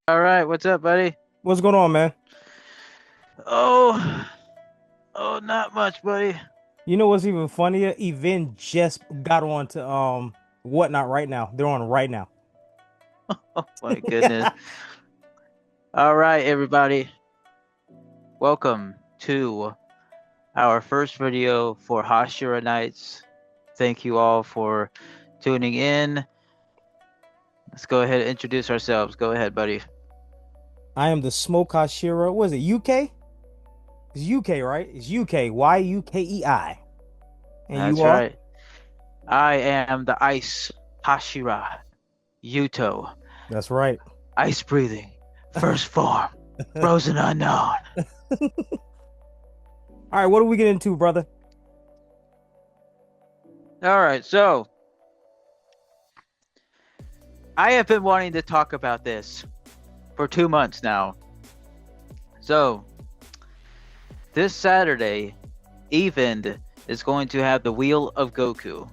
All right, what's up, buddy? What's going on, man? Oh, not much, buddy. You know what's even funnier? Event just got on to whatnot right now. They're on right now. Oh my goodness. All right, everybody. Welcome to our first video for Hashira Nights. Thank you all for tuning in. Let's go ahead and introduce ourselves. Go ahead, buddy. I am the Smoke Hashira. What is it? UK? It's UK, right? It's UK. Yukei. And you That's are? right. I am the Ice Hashira Yuto. That's right. Ice breathing. First form. Frozen unknown. All right, what are we getting into, brother? All right, so I have been wanting to talk about this for 2 months now. So, this Saturday, Evend is going to have the Wheel of Goku.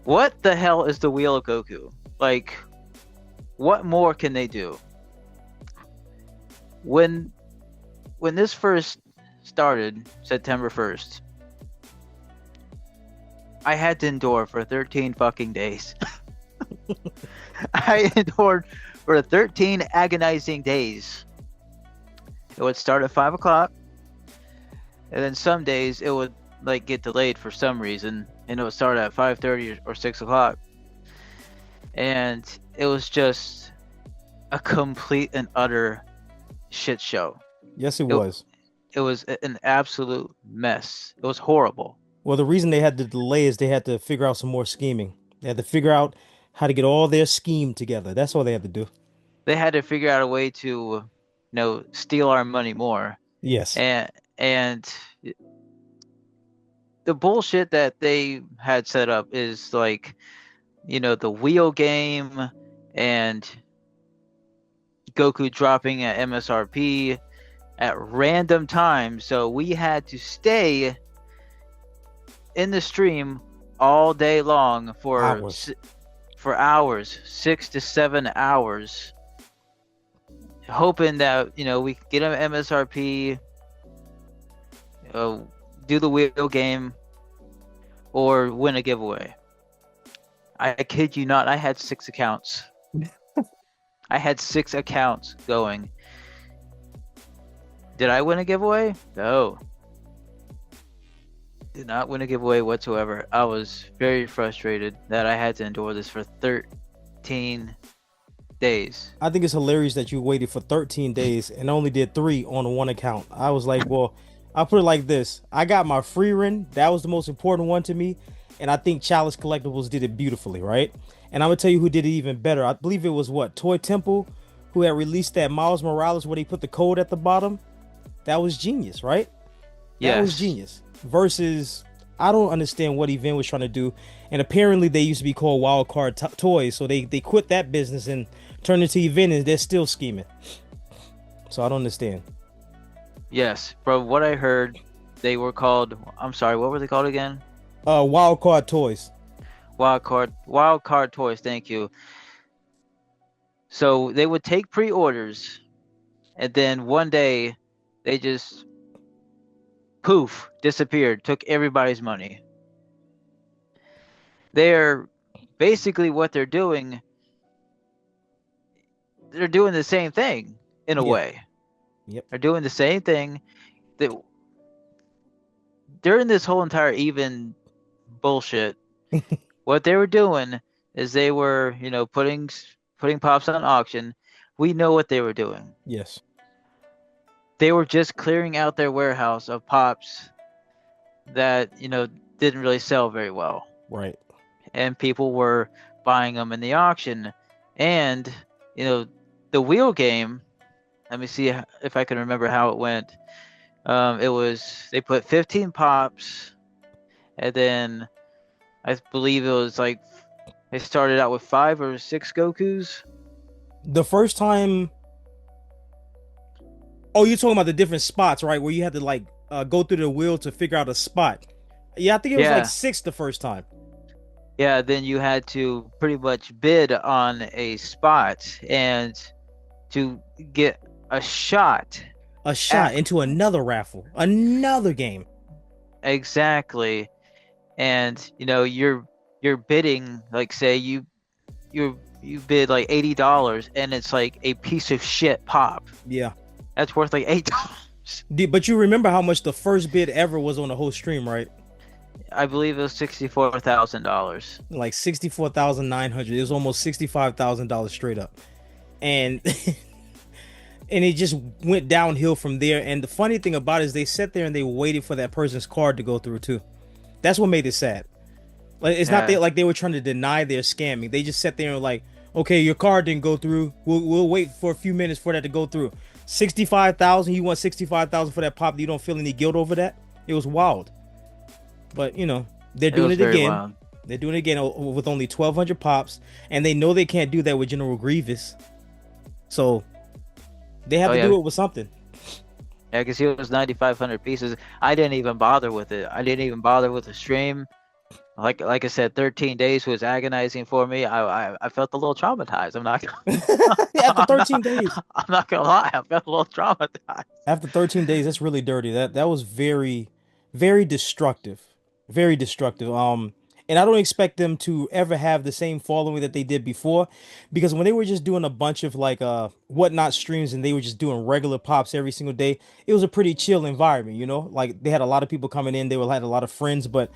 What the hell is the Wheel of Goku? Like, what more can they do? When this first started, September 1st, I had to endure for 13 fucking days. I endured for 13 agonizing days. It would start at 5 o'clock, and then some days it would like get delayed for some reason, and it would start at 5:30 or 6 o'clock. And it was just a complete and utter shit show. Yes, it It, was. it was an absolute mess. It was horrible. Well, the reason they had to delay is they had to figure out some more scheming. They had to figure out how to get all their scheme together. That's all they had to do. They had to figure out a way to, steal our money more. Yes. And the bullshit that they had set up is like, the wheel game and Goku dropping at MSRP at random times. So we had to stay in the stream all day long Hours. for hours, 6 to 7 hours, hoping that we could get an MSRP, do the wheel game, or win a giveaway. I kid you not, I had 6 accounts. I had 6 accounts going. Did I win a giveaway? No. Did not win a giveaway whatsoever. I was very frustrated that I had to endure this for 13 days. I think it's hilarious that you waited for 13 days and only did three on one account. I was like, well, I'll put it like this. I got my free run. That was the most important one to me. And I think Chalice Collectibles did it beautifully, right? And I'm going to tell you who did it even better. I believe it was what? Toy Temple, who had released that Miles Morales where they put the code at the bottom. That was genius, right? That was Yes. genius. Versus, I don't understand what Event was trying to do. And apparently they used to be called Wild Card Toys. So they quit that business and turned into Event and they're still scheming. So I don't understand. Yes. From what I heard, they were called, I'm sorry, what were they called again? Wild Card Toys. Wild card toys, thank you. So they would take pre-orders, and then one day they just poof disappeared, took everybody's money. They're basically what they're doing. They're doing the same thing in a Yeah. way. Yep. They're doing the same thing. That during this whole entire even bullshit, what they were doing is they were, putting pops on auction. We know what they were doing. Yes. They were just clearing out their warehouse of pops that, didn't really sell very well. Right. And people were buying them in the auction. And, the wheel game, let me see if I can remember how it went. They put 15 pops, and then I believe it was like they started out with 5 or 6 Gokus. The first time. Oh, you're talking about the different spots, right? Where you had to like go through the wheel to figure out a spot. Yeah, I think it was like Yeah, 6 the first time. yeah. Then you had to pretty much bid on a spot and to get a shot A shot at into another raffle, another game. exactly. And you're bidding like say you bid like $80 and it's like a piece of shit pop Yeah. that's worth like $8. But you remember how much the first bid ever was on the whole stream, right? I believe it was $64,000. Like 64,900. It was almost $65,000 straight up. And and it just went downhill from there. And the funny thing about it is they sat there and they waited for that person's card to go through too. That's what made it sad. Like it's not Yeah, like they were trying to deny their scamming. They just sat there and like, okay, your card didn't go through. We'll wait for a few minutes for that to go through. 65,000. You want 65,000 for that pop? You don't feel any guilt over that? It was wild. But they're it doing was it very again. wild. They're doing it again with only 1,200 pops, and they know they can't do that with General Grievous. So they have Oh to yeah, do it with something. yeah, because he was 9,500 pieces. I didn't even bother with it. I didn't even bother with the stream. Like I said, 13 days was agonizing for me. I felt a little traumatized. After I'm 13 not days. I'm not gonna lie. I felt a little traumatized. After 13 days, that's really dirty. That was very, very destructive. Very destructive. And I don't expect them to ever have the same following that they did before, because when they were just doing a bunch of like whatnot streams and they were just doing regular pops every single day, it was a pretty chill environment, Like they had a lot of people coming in, they were had a lot of friends, but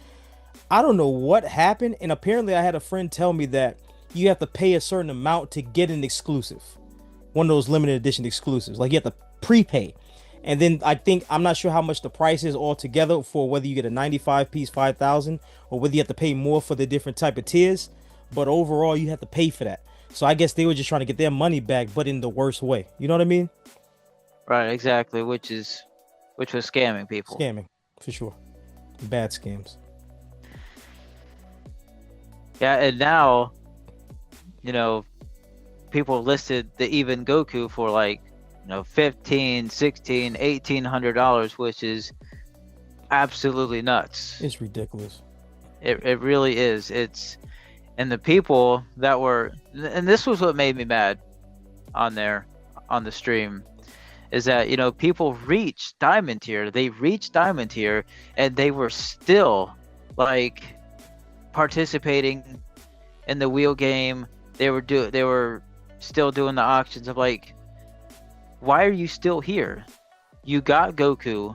I don't know what happened. And apparently I had a friend tell me that you have to pay a certain amount to get an exclusive. One of those limited edition exclusives. Like you have to prepay. And then I'm not sure how much the price is altogether for whether you get a 95 piece 5,000 or whether you have to pay more for the different type of tiers. But overall, you have to pay for that. So I guess they were just trying to get their money back, but in the worst way. You know what I mean? Right, exactly. Which was scamming people. Scamming, for sure. Bad scams. Yeah, and now, you know, people listed the even Goku for like, 15, 16, $1,800, which is absolutely nuts. It's ridiculous. It really is. And the people that were, and this was what made me mad on the stream, is that, people reached diamond tier. They reached diamond tier and they were still like participating in the wheel game. They were still doing the auctions of like, why are you still here? You got Goku.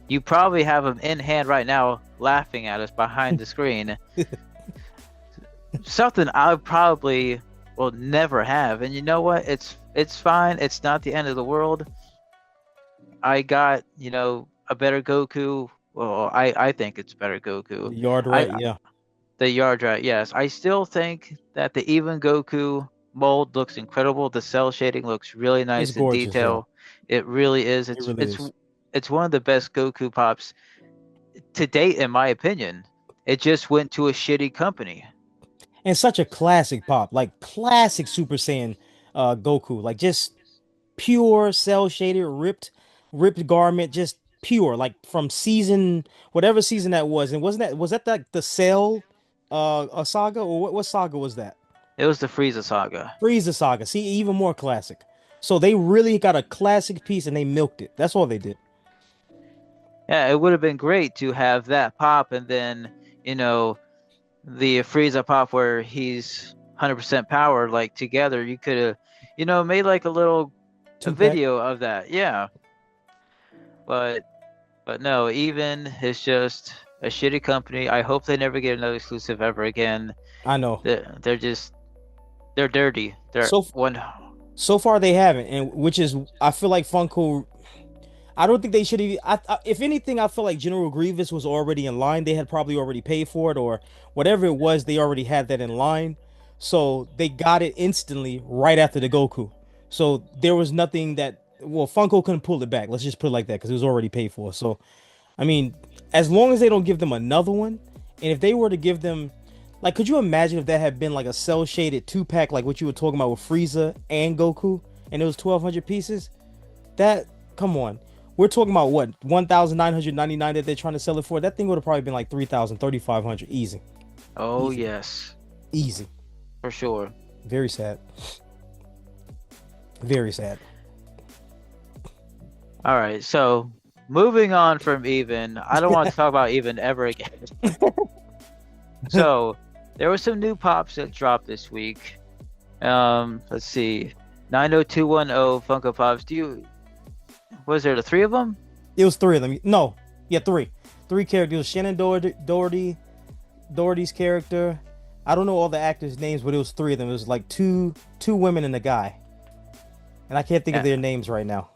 You probably have him in hand right now laughing at us behind the screen. Something I probably will never have. And you know what? It's fine. It's not the end of the world. I got, a better Goku. Well, I think it's better Goku. The yard I rat, yeah. The yard rat, yes. I still think that the even Goku mold looks incredible. The cell shading looks really It's nice in gorgeous, yeah. detail. It really is. It It's really it's is. it's one of the best Goku pops to date, in my opinion. It just went to a shitty company. And such a classic pop, like classic Super Saiyan Goku, like just pure cell shaded, ripped garment, just pure, like from season whatever season that was. And was that like the Cell a saga, or what saga was that? It was the Frieza saga. Frieza saga. See, even more classic. So they really got a classic piece and they milked it. That's all they did. Yeah, it would have been great to have that pop and then, the Frieza pop where he's 100% power, like together. You could have, made like a 2 pack. video of that. Yeah. But no, even is just a shitty company. I hope they never get another exclusive ever again. I know. They're dirty. They're So one. so far they haven't, and which is I feel like Funko. I don't think they should even. If anything, I feel like General Grievous was already in line. They had probably already paid for it, or whatever it was. They already had that in line, so they got it instantly right after the Goku. So there was nothing that. Well, Funko couldn't pull it back. Let's just put it like that because it was already paid for. So, I mean, as long as they don't give them another one, and if they were to give them, like, could you imagine if that had been like a cell shaded 2 pack, like what you were talking about with Frieza and Goku, and it was 1,200 pieces? That, come on. we're talking about what 1,999 that they're trying to sell it for. That thing would have probably been like 3,000, 3,500, easy, Oh easy, yes, easy. for sure. Very sad. Very sad. All right, so moving on from Even, I don't want to talk about Even ever again. So there were some new pops that dropped this week. Let's see, 90210 Funko Pops. Was there the three of them? It was three of them. No, yeah, three characters. Shannon Doherty's character. I don't know all the actors' names, but it was three of them. It was like two women and a guy, and I can't think of their names right now.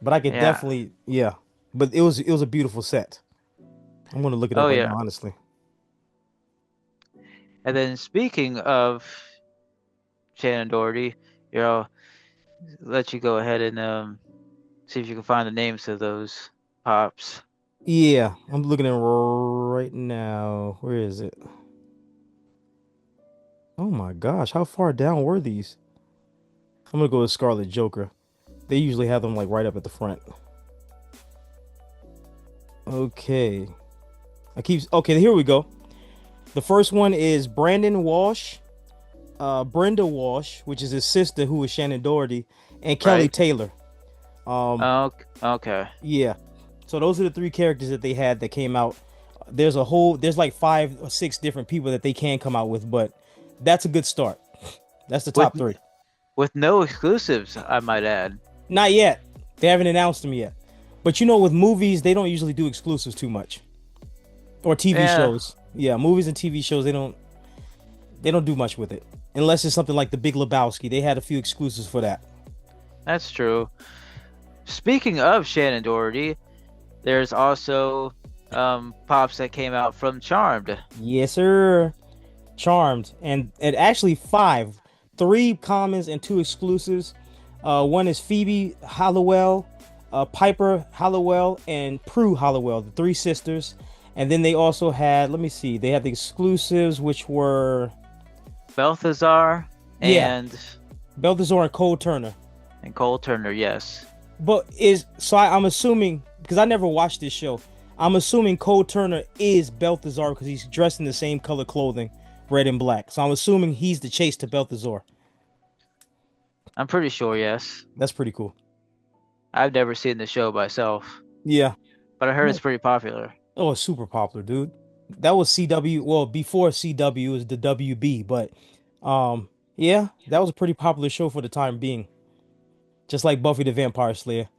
But I could definitely, yeah. But it was a beautiful set. I'm gonna look it up right now, honestly. And then speaking of Shannon Doherty, let you go ahead and see if you can find the names of those pops. Yeah, I'm looking at it right now. Where is it? Oh my gosh, how far down were these? I'm gonna go with Scarlet Joker. They usually have them like right up at the front. Okay. Okay, here we go. The first one is Brandon Walsh, Brenda Walsh, which is his sister, who is Shannon Doherty, and Kelly Taylor. Okay. Yeah. So those are the three characters that they had that came out. There's like 5 or 6 different people that they can come out with, but that's a good start. That's the top 3. With no exclusives, I might add. Not yet. They haven't announced them yet. But with movies, they don't usually do exclusives too much. Or TV shows. Yeah, movies and TV shows, they don't do much with it. Unless it's something like The Big Lebowski. They had a few exclusives for that. That's true. Speaking of Shannon Doherty, there's also pops that came out from Charmed. Yes, sir. Charmed. And actually 5. 3 commons and 2 exclusives. One is Phoebe Halliwell, Piper Halliwell, and Prue Halliwell, the 3 sisters. And then they also had, let me see, they had the exclusives, which were Balthazar and Balthazar and Cole Turner. And Cole Turner, yes. But I'm assuming, because I never watched this show, I'm assuming Cole Turner is Balthazar because he's dressed in the same color clothing, red and black. So I'm assuming he's the chase to Balthazar. I'm pretty sure, yes. That's pretty cool. I've never seen the show myself. Yeah. But I heard it's pretty popular. Oh, it's super popular, dude. That was CW. Well, before CW was the WB, but yeah, that was a pretty popular show for the time being. Just like Buffy the Vampire Slayer.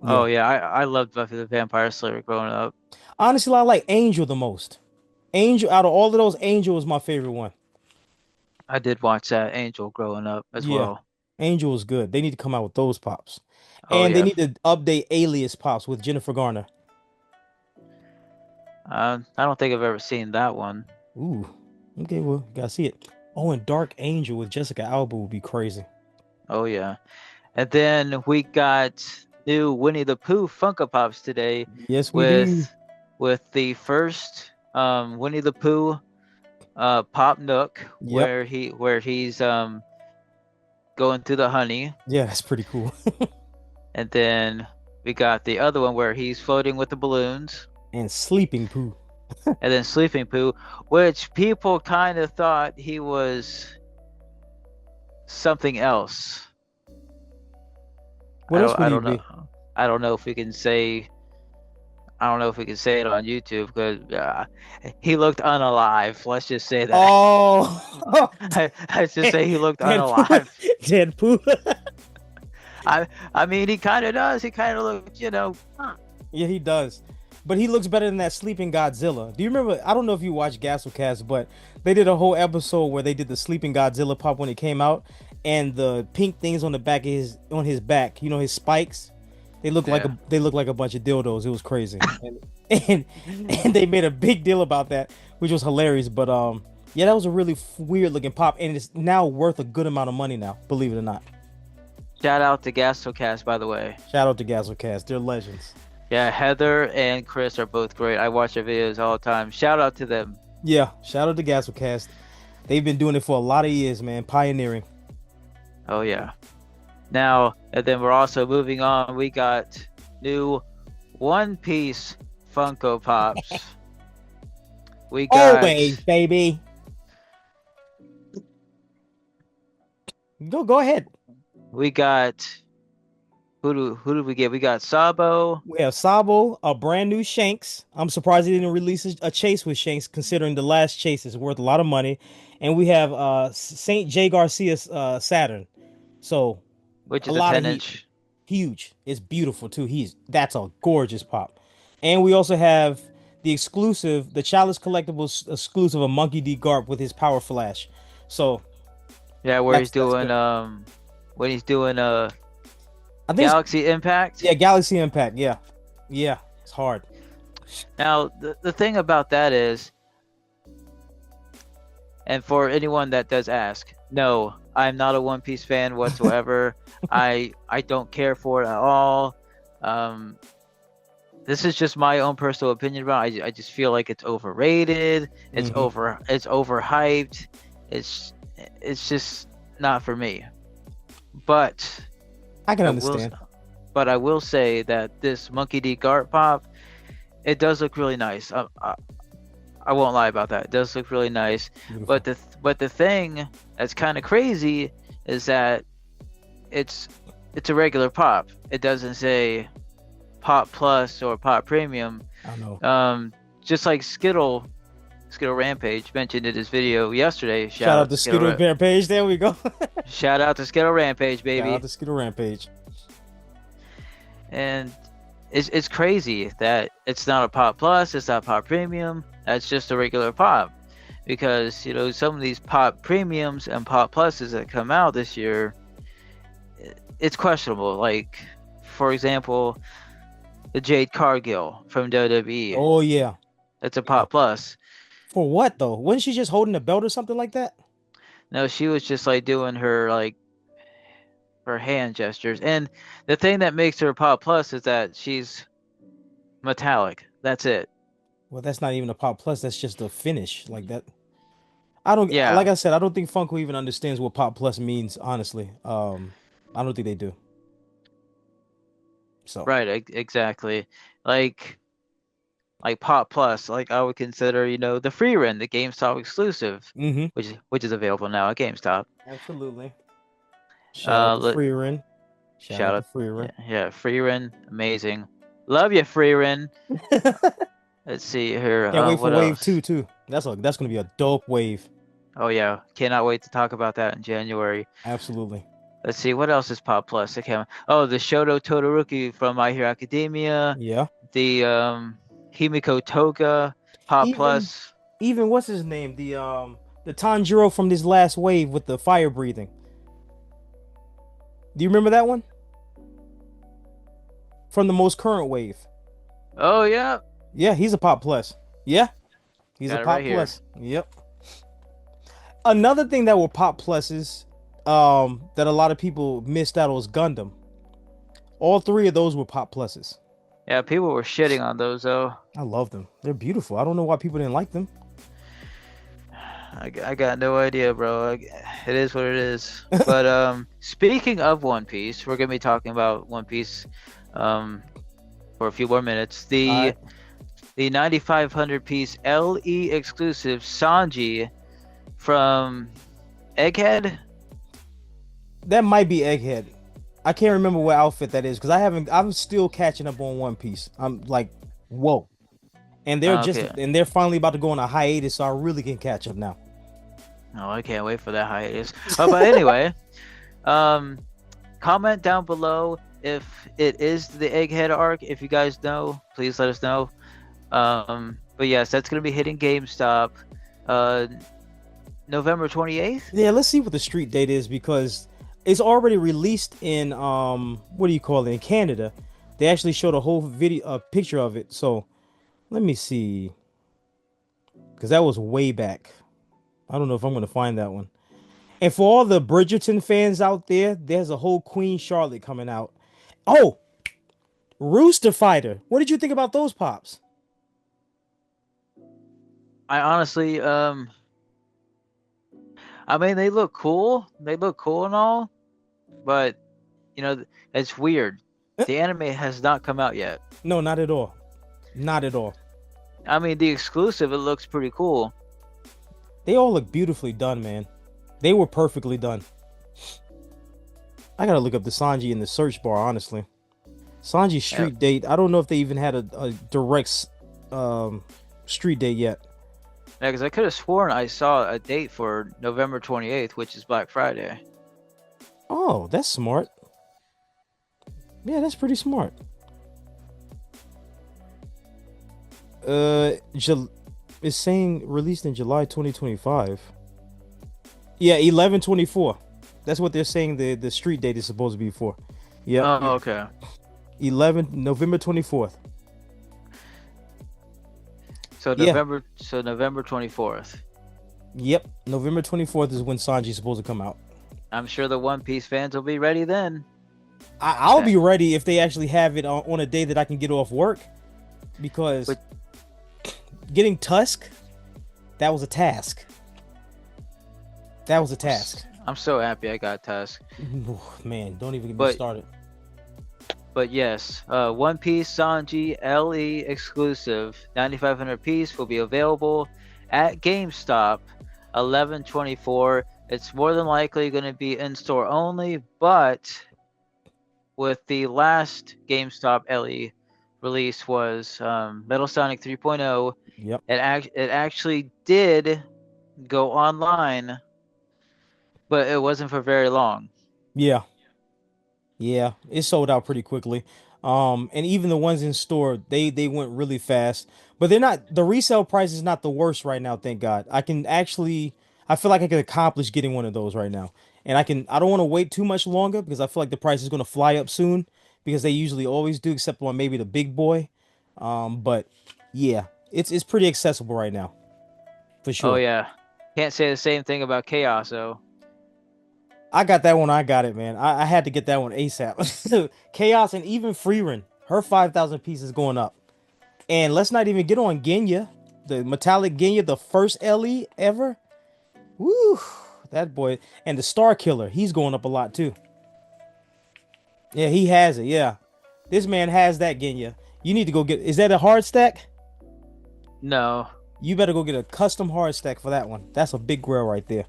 Yeah. Oh yeah, I loved Buffy the Vampire Slayer growing up. Honestly, I like Angel the most. Angel, out of all of those, Angel was my favorite one. I did watch that Angel growing up as well. Angel was good. They need to come out with those pops. And they need to update Alias pops with Jennifer Garner. I don't think I've ever seen that one. Ooh. Okay, well, gotta see it. Oh, and Dark Angel with Jessica Alba would be crazy. Oh, yeah. And then we got new Winnie the Pooh Funko Pops today. Yes, we do. With the first Winnie the Pooh Pop Nook, where he's going through the honey. Yeah, that's pretty cool. And then we got the other one where he's floating with the balloons. And Sleeping Pooh. And then Sleeping Pooh, which people kind of thought he was something else. What else would he be? I don't know if we can say. I don't know if we can say it on YouTube because he looked unalive. Let's just say that. Oh, let's just say he looked unalive. Dead Pooh. I mean, he kind of does. He kind of looks, Yeah, he does. But he looks better than that Sleeping Godzilla. Do you remember? I don't know if you watched Gasslecast, but they did a whole episode where they did the Sleeping Godzilla pop when it came out, and the pink things on the back of his back, his spikes. They look like a bunch of dildos. It was crazy, and they made a big deal about that, which was hilarious. But yeah, that was a really weird looking pop, and it's now worth a good amount of money now. Believe it or not. Shout out to Gastrocast, by the way. Shout out to Gastrocast. They're legends. Yeah, Heather and Chris are both great. I watch their videos all the time. Shout out to them. Yeah, shout out to Gastrocast. They've been doing it for a lot of years, man. Pioneering. Oh, yeah. Now, and then we're also moving on. We got new One Piece Funko Pops. We got Always, baby. Go ahead. we got who did we get? We got Sabo, We have Sabo, a brand new Shanks. I'm surprised he didn't release a chase with Shanks, considering the last chase is worth a lot of money. And we have Saint J Garcia's Saturn. So which a is a lot of 10 heat. inch. Huge. It's beautiful too. That's a gorgeous pop. And we also have the exclusive, the Chalice Collectibles exclusive of Monkey D. Garp with his Power Flash. So Yeah, where he's that's doing good. when he's doing I think it's, Galaxy Impact. yeah, Galaxy Impact. Yeah. Yeah. It's hard. Now the thing about that is, and for anyone that does ask, no, I'm not a One Piece fan whatsoever. I don't care for it at all. This is just my own personal opinion about it. I just feel like it's overrated. Hmm. It's overhyped. It's it's just not for me. But I can I will understand. I will say that this Monkey D. Gart pop, it does look really nice. I won't lie about that. It does look really nice. Beautiful. But the thing that's kind of crazy is that it's it's a regular pop. It doesn't say Pop Plus or Pop Premium. I know. Just like Skittle Rampage mentioned in his video yesterday. Shout out to Skittle Rampage. There we go. Shout out to Skittle Rampage, Shout baby. out to Skittle Rampage. And it's crazy that it's not a Pop Plus, it's not Pop Premium. That's just a regular pop. Because, you know, some of these Pop Premiums and Pop Pluses that come out this year, it's questionable. Like, for example, the Jade Cargill from WWE. Oh yeah. It's a Yeah. Pop Plus. For what though? Wasn't she just holding a belt or something like that? No, she was just like doing her hand gestures. And the thing that makes her a Pop Plus is that she's metallic. That's it. Well, that's not even a pop plus. That's just a finish like that. I don't like Yeah, I said. I don't think Funko even understands what pop plus means. Honestly, I don't think they do. So, right, exactly. Like Pop Plus, like I would consider, you know, the free run, the GameStop exclusive, hmm, which is available now at GameStop. absolutely. Shout out to Let Free Run. Shout shout out to out, Free Run. yeah, free run, amazing. Love you, free run. Let's see here. Can't wait for What Wave else? Two too. That's gonna be a dope wave. Oh yeah, cannot wait to talk about that in January. Absolutely. Let's see, what else is Pop Plus? Okay. Oh, the Shoto Todoroki from My Hero Academia, Yeah. the Himiko Toga Pop Even Plus. even what's his name? The Tanjiro from this last wave with the fire breathing. Do you remember that one? From the most current wave. Oh yeah, Yeah, he's a pop plus. Yeah, he's a got it right pop here. plus. Yep. Another thing that were pop pluses, that a lot of people missed out was Gundam. All three of those were pop pluses. Yeah, people were shitting on those though. I love them. They're beautiful. I don't know why people didn't like them. I got no idea, bro. It is what it is. But speaking of One Piece, we're gonna be talking about One Piece for a few more minutes. All right. The 9500 piece LE exclusive Sanji from Egghead. That might be Egghead. I can't remember what outfit that is because I'm still catching up on One Piece. I'm like, whoa. And Okay. they're finally about to go on a hiatus, so I really can catch up now. Oh, I can't wait for that hiatus. Oh, but anyway, comment down below if it is the Egghead arc. If you guys know, please let us know. But yes, that's gonna be hitting GameStop, November 28th. Yeah, let's see what the street date is because it's already released in what do you call it in Canada. They actually showed a whole video, a picture of it. So let me see, because that was way back. I don't know if I'm gonna find that one. And for all the Bridgerton fans out there, there's a whole Queen Charlotte coming out. Oh, Rooster Fighter. What did you think about those pops? I honestly, I mean, they look cool. They look cool and all, but you know, it's weird. The anime has not come out yet. No, not at all. Not at all. I mean, the exclusive, it looks pretty cool. They all look beautifully done, man. They were perfectly done. I gotta look up the Sanji in the search bar, honestly. Sanji street date. I don't know if they even had a direct street date yet. Yeah, because I could have sworn I saw a date for November 28th, which is Black Friday. Oh, that's smart. Yeah, that's pretty smart. It's saying released in July 2025. Yeah, 11/24. That's what they're saying the street date is supposed to be for. Yeah. Oh, okay. November 24th. So November 24th. Yep, November 24th is when Sanji's supposed to come out. I'm sure the One Piece fans will be ready then. I'll be ready if they actually have it on a day that I can get off work, because getting Tusk, that was a task. That was a task. I'm so happy I got Tusk. Man, don't even get me started. But yes, One Piece Sanji LE exclusive 9,500 piece will be available at GameStop 11/24. It's more than likely going to be in store only, but with the last GameStop LE release was Metal Sonic 3.0. Yep. It actually did go online, but it wasn't for very long. Yeah. Yeah, it sold out pretty quickly. And even the ones in store, they went really fast. But the resale price is not the worst right now, thank God. I feel like I can accomplish getting one of those right now. And I don't want to wait too much longer, because I feel like the price is going to fly up soon, because they usually always do, except on maybe the big boy. But yeah, it's pretty accessible right now. For sure. Oh yeah. Can't say the same thing about Chaos though. I got that one. I got it, man. I had to get that one ASAP. Chaos, and even Freerin, her 5,000 pieces going up. And let's not even get on Genya, the metallic Genya, the first LE ever. Woo, that boy. And the Star Killer, he's going up a lot too. Yeah, he has it. Yeah, this man has that Genya. You need to go get. Is that a hard stack? No. You better go get a custom hard stack for that one. That's a big grail right there.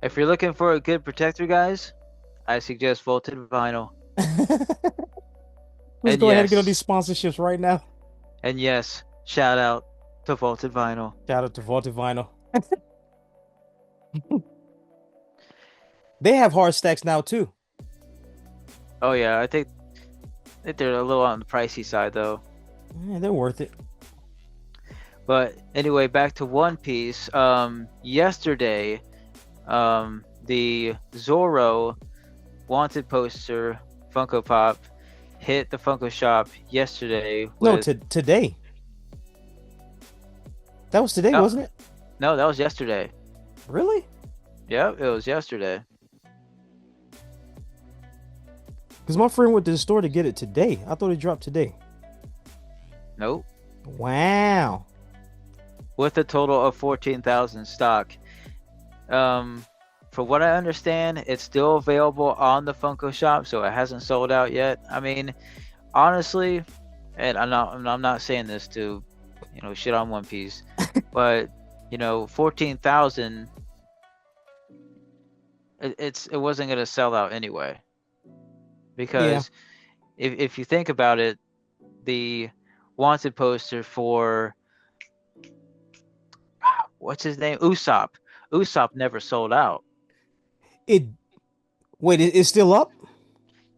If you're looking for a good protector, guys, I suggest Vaulted Vinyl. Let's go ahead and get on these sponsorships right now. And yes, shout out to Vaulted Vinyl. Shout out to Vaulted Vinyl. They have hard stacks now too. Oh yeah, I think they're a little on the pricey side though. Yeah, they're worth it. But anyway, back to One Piece. Yesterday, the Zoro wanted poster Funko Pop hit the Funko shop yesterday. No, today. That was today, wasn't it? No, that was yesterday. Really? Yep, it was yesterday. Because my friend went to the store to get it today. I thought it dropped today. Nope. Wow. With a total of 14,000 stock. For what I understand, it's still available on the Funko shop, so it hasn't sold out yet. I mean, honestly, and I'm not saying this to, shit on One Piece, but 14,000, it wasn't gonna sell out anyway, because if you think about it, the wanted poster for what's his name, Usopp never sold out. It's still up?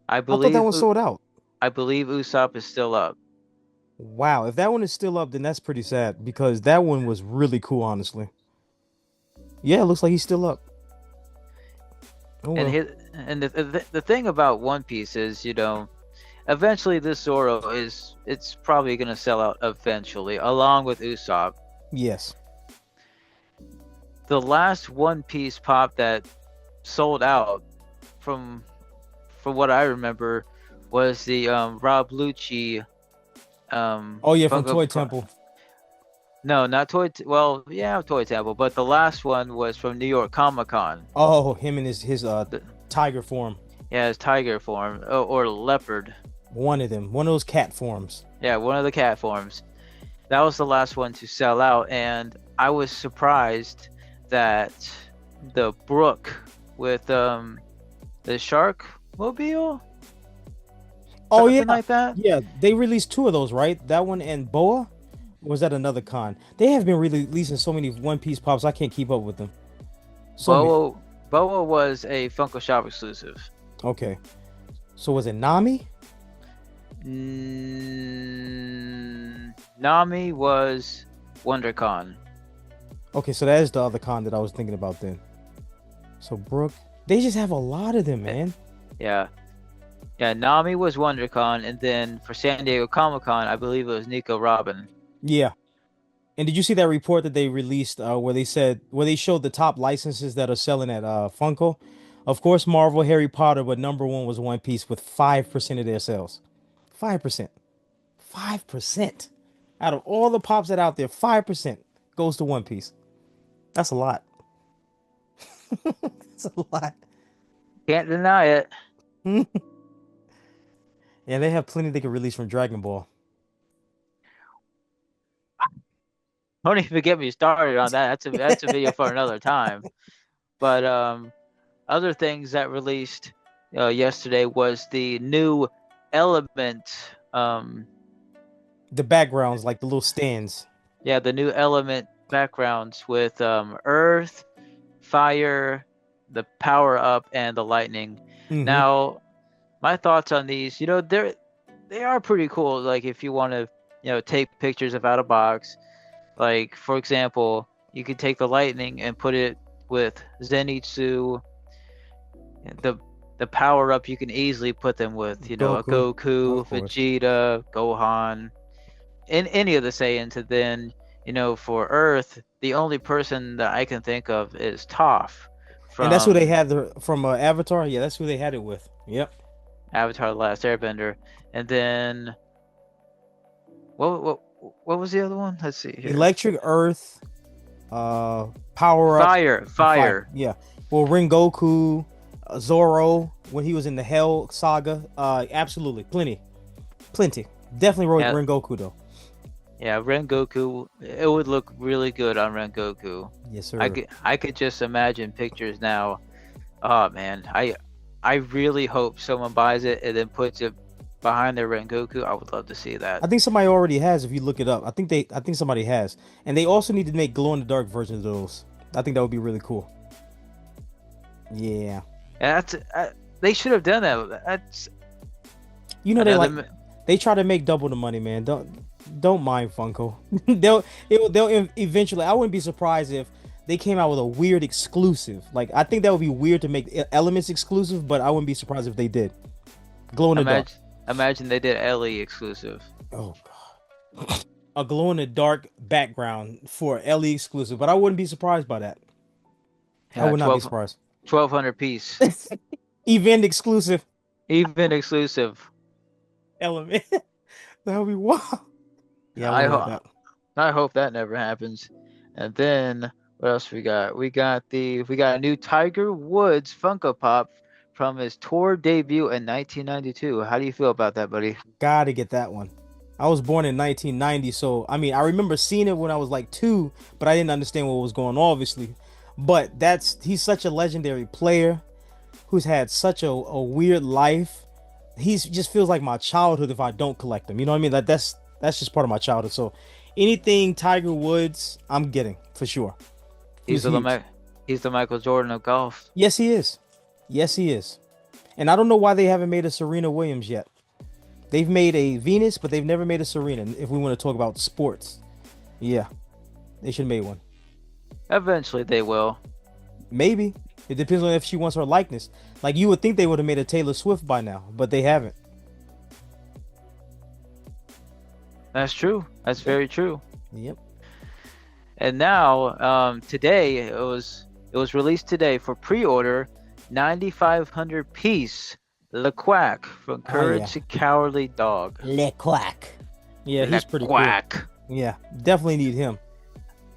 I believe I thought that one sold out. I believe Usopp is still up. Wow, if that one is still up, then that's pretty sad, because that one was really cool, honestly. Yeah, it looks like he's still up. Oh, well. And the thing about One Piece is, eventually this Zoro it's probably gonna sell out eventually, along with Usopp. Yes. The last One Piece pop that sold out, from what I remember, was the Rob Lucci. From Toy Temple. No, not Toy. Well, yeah, Toy Temple, but the last one was from New York Comic Con. Oh, him in his tiger form. Yeah, his tiger form or leopard. One of them, one of those cat forms. Yeah, one of the cat forms. That was the last one to sell out, and I was surprised that the Brook with the shark mobile, Oh yeah, something like that. yeah. They released two of those, right? That one and Boa. Or was that another con? They have been releasing so many One Piece pops. I can't keep up with them. So many. Boa was a Funko Shop exclusive. Okay. So was it Nami? Nami was WonderCon. Okay, so that is the other con that I was thinking about then. So Brook, they just have a lot of them, man. Yeah. Yeah, Nami was WonderCon, and then for San Diego Comic-Con, I believe it was Nico Robin. Yeah. And did you see that report that they released where they showed the top licenses that are selling at Funko? Of course, Marvel, Harry Potter, but number one was One Piece with 5% of their sales. 5%. 5%. Out of all the pops that are out there, 5% goes to One Piece. That's a lot. That's a lot. Can't deny it. Yeah, they have plenty they can release from Dragon Ball. Don't even get me started on that. That's a video for another time. But other things that released yesterday was the new Element. The backgrounds, like the little stands. Yeah, the new Element backgrounds with Earth, Fire, the Power Up, and the Lightning. Mhm. Now, my thoughts on these, they are pretty cool. Like if you want to, take pictures of out of box. Like for example, you could take the Lightning and put it with Zenitsu. The power up you can easily put them with, a Goku, Vegeta, Gohan, in any of the Saiyans. And then, for Earth, the only person that I can think of is Toph. And that's who they had from Avatar. Yeah, that's who they had it with. Yep. Avatar: The Last Airbender. And then what was the other one? Let's see here. Electric, Earth, Power Up, Fire. Yeah. Well, Rengoku, Zoro when he was in the Hell Saga. Absolutely, plenty. Definitely Rengoku though. Yeah, Rengoku. It would look really good on Rengoku. Yes, sir. I could just imagine pictures now. Oh man, I really hope someone buys it and then puts it behind their Rengoku. I would love to see that. I think somebody already has. If you look it up, I think somebody has, and they also need to make glow in the dark versions of those. I think that would be really cool. Yeah. They should have done that. That's they try to make double the money, man. Don't mind Funko. they'll eventually. I wouldn't be surprised if they came out with a weird exclusive. Like I think that would be weird to make Elements exclusive, but I wouldn't be surprised if they did. Glow in the dark. Imagine they did Ellie exclusive. Oh god. A glow in the dark background for Ellie exclusive, but I wouldn't be surprised by that. Yeah, I would not be surprised. 1,200 piece. Event exclusive. Event exclusive. Element. That would be wild. Yeah, I hope that never happens. And then what else we got? We got a new Tiger Woods Funko Pop from his tour debut in 1992. How do you feel about that, buddy? Gotta get that one. I was born in 1990, so I mean I remember seeing it when I was like 2, but I didn't understand what was going on, obviously. But he's such a legendary player who's had such a weird life. He just feels like my childhood if I don't collect him. You know what I mean? Like that's just part of my childhood. So anything Tiger Woods, I'm getting for sure. He's the Michael Jordan of golf. Yes, he is. Yes, he is. And I don't know why they haven't made a Serena Williams yet. They've made a Venus, but they've never made a Serena. If we want to talk about sports, yeah, they should have made one. Eventually, they will. Maybe. It depends on if she wants her likeness. Like you would think they would have made a Taylor Swift by now, but they haven't. That's true. That's very true. Yep. And now, today it was released today for pre-order. 9,500 piece Le Quack from Courage the Cowardly Dog. Le Quack. Yeah, he's pretty Quack. Cool. Yeah, definitely need him.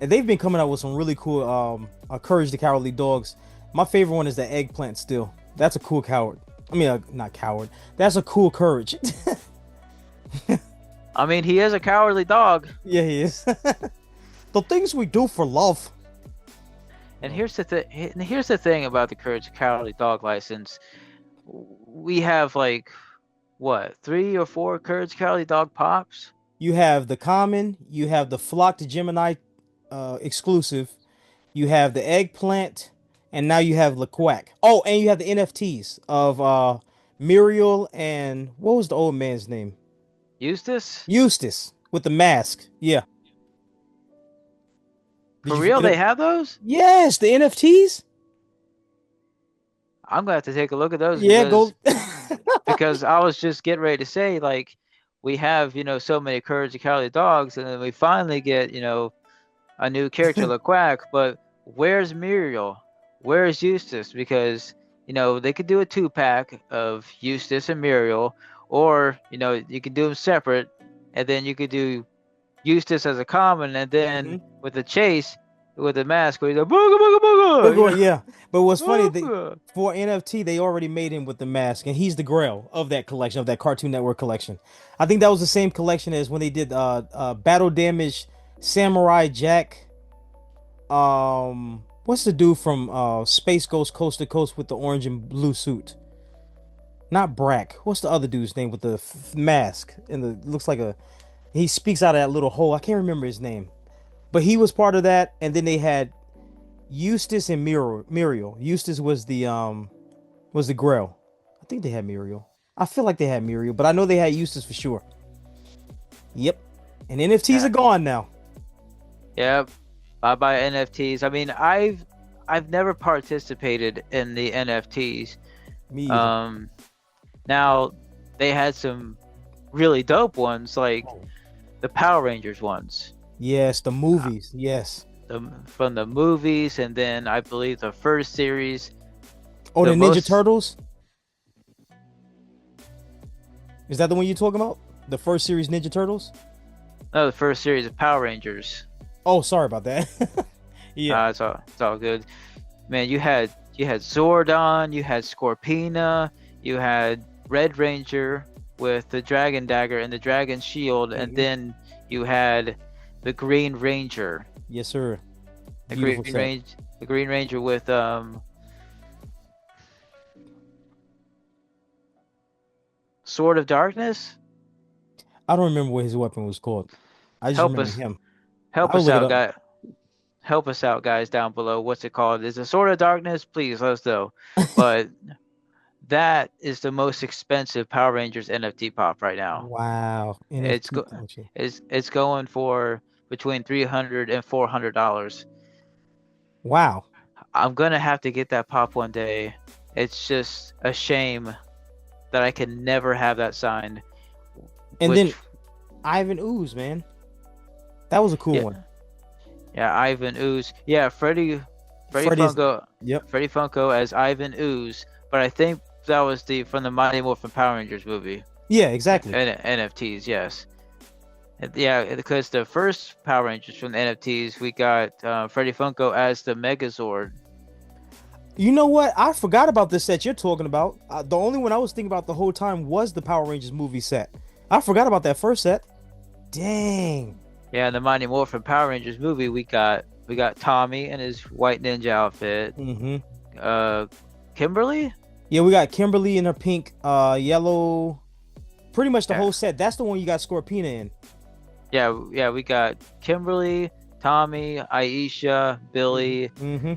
And they've been coming out with some really cool Courage the Cowardly Dogs. My favorite one is the eggplant still. That's a cool coward. I mean, not coward. That's a cool courage. I mean, he is a cowardly dog. Yeah, he is. The things we do for love. And Oh, here's the thing about the Courage the Cowardly Dog license. We have like what, 3 or 4 Courage the Cowardly Dog pops? you have the common, you have the flock to Gemini exclusive, you have the eggplant, and now you have LeQuack. Oh, and you have the NFTs of Muriel and what was the old man's name? Eustace? Eustace with the mask. Yeah. Did For you real, forget they it? have those? Yes, the NFTs. I'm gonna have to take a look at those Yeah, because go. I was just getting ready to say like we have so many Courage the Cowardly Dogs, and then we finally get a new character, LeQuack, but where's Muriel? Where's Eustace? Because they could do a 2-pack of Eustace and Muriel, or you could do them separate, and then you could do Eustace as a common, and then Hmm. with the chase with the mask where he's like booga booga booga, Yeah, but what's funny, booga. for NFT they already made him with the mask, and he's the Grail of that collection, of that Cartoon Network collection. I think that was the same collection as when they did Battle Damage Samurai Jack. What's the dude from Space Ghost Coast to Coast with the orange and blue suit? Not Brack. What's the other dude's name with the mask and the looks like a he speaks out of that little hole. I can't remember his name, but he was part of that. And then they had Eustace and Muriel. Eustace was the Grail. I think they had Muriel. I feel like they had Muriel, but I know they had Eustace for sure. Yep. And NFTs are Yeah, gone now. yep. Bye bye NFTs. I mean, I've never participated in the NFTs. Me either. Um, Now they had some really dope ones, like Oh. the Power Rangers ones, Yes, the movies. Yes. from the movies, and then I believe the first series, Oh, the the Ninja most Turtles. Is that the one you're talking about? The first series Ninja Turtles? no, the first series of Power Rangers. Oh, sorry about that. Yeah. It's all good, man. You had Zordon, you had Scorpina, you had Red Ranger with the Dragon Dagger and the Dragon Shield, and Mhm. then you had the Green Ranger, Yes, sir. the Beautiful Green set. Range, the Green Ranger with Sword of Darkness. I don't remember what his weapon was called. I just Help remember us, him. help I'll us look it out, up. guy. Help us out, guys, down below. What's it called? Is it Sword of Darkness? Please let us know. But that is the most expensive Power Rangers NFT pop right now. Wow. It's NFT go, collection. it's going for between $300 and $400. Wow. I'm gonna have to get that pop one day. It's just a shame that I can never have that signed. And then Which, Ivan Ooze, man. That was a cool yeah, one. yeah, Ivan Ooze, yeah, Freddie Freddy's. Funko, Yep. Freddie Funko as Ivan Ooze, but I think that was the from the Mighty Morphin Power Rangers movie. Yeah, exactly. And NFTs, yes. Yeah, because the first Power Rangers from the NFTs, we got Freddie Funko as the Megazord. You know what? I forgot about this set you're talking about. The only one I was thinking about the whole time was the Power Rangers movie set. I forgot about that first set. Dang. Yeah, in the Mighty Morphin Power Rangers movie, we got Tommy in his white ninja outfit. Mm-hmm. Uh, Kimberly. Yeah, we got Kimberly in her pink, yellow, pretty much the Yeah, whole set. That's the one you got Scorpina in. yeah. We got Kimberly, Tommy, Aisha, Billy, Mm-hmm.